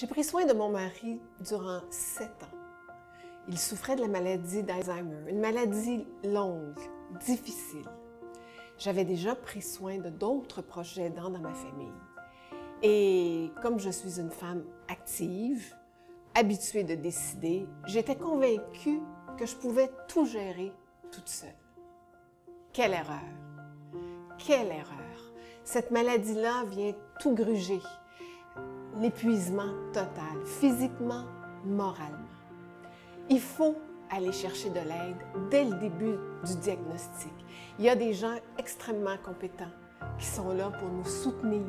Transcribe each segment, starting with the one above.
J'ai pris soin de mon mari durant 7 ans. Il souffrait de la maladie d'Alzheimer, une maladie longue, difficile. J'avais déjà pris soin de d'autres proches aidants dans ma famille. Et comme je suis une femme active, habituée de décider, j'étais convaincue que je pouvais tout gérer toute seule. Quelle erreur! Quelle erreur! Cette maladie-là vient tout gruger. L'épuisement total, physiquement, moralement. Il faut aller chercher de l'aide dès le début du diagnostic. Il y a des gens extrêmement compétents qui sont là pour nous soutenir,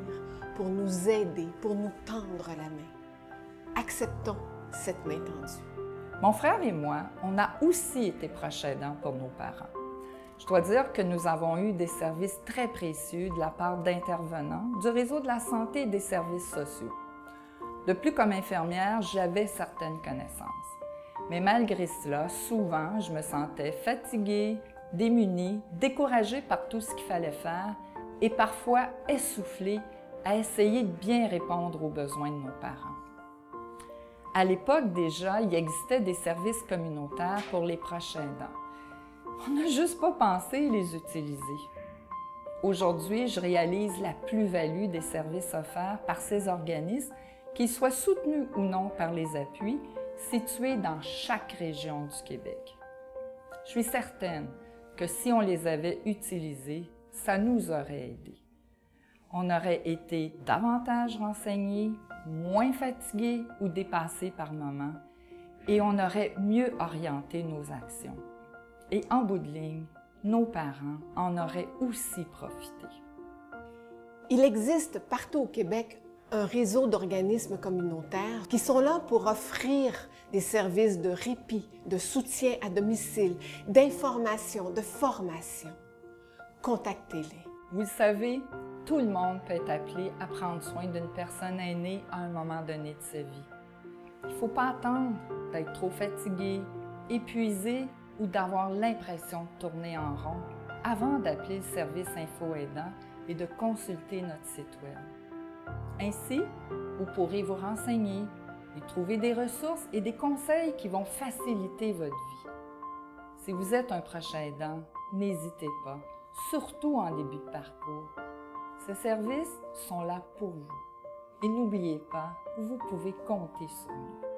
pour nous aider, pour nous tendre la main. Acceptons cette main tendue. Mon frère et moi, on a aussi été proches aidants pour nos parents. Je dois dire que nous avons eu des services très précieux de la part d'intervenants du réseau de la santé et des services sociaux. De plus, comme infirmière, j'avais certaines connaissances. Mais malgré cela, souvent, je me sentais fatiguée, démunie, découragée par tout ce qu'il fallait faire et parfois essoufflée à essayer de bien répondre aux besoins de nos parents. À l'époque déjà, il existait des services communautaires pour les proches aidants. On n'a juste pas pensé les utiliser. Aujourd'hui, je réalise la plus-value des services offerts par ces organismes, qu'ils soient soutenus ou non par les appuis, situés dans chaque région du Québec. Je suis certaine que si on les avait utilisés, ça nous aurait aidés. On aurait été davantage renseignés, moins fatigués ou dépassés par moments, et on aurait mieux orienté nos actions. Et en bout de ligne, nos parents en auraient aussi profité. Il existe partout au Québec un réseau d'organismes communautaires qui sont là pour offrir des services de répit, de soutien à domicile, d'information, de formation. Contactez-les. Vous le savez, tout le monde peut être appelé à prendre soin d'une personne aînée à un moment donné de sa vie. Il ne faut pas attendre d'être trop fatigué, épuisé ou d'avoir l'impression de tourner en rond avant d'appeler le service Info Aidant et de consulter notre site Web. Ainsi, vous pourrez vous renseigner et trouver des ressources et des conseils qui vont faciliter votre vie. Si vous êtes un proche aidant, n'hésitez pas, surtout en début de parcours. Ces services sont là pour vous. Et n'oubliez pas, vous pouvez compter sur nous.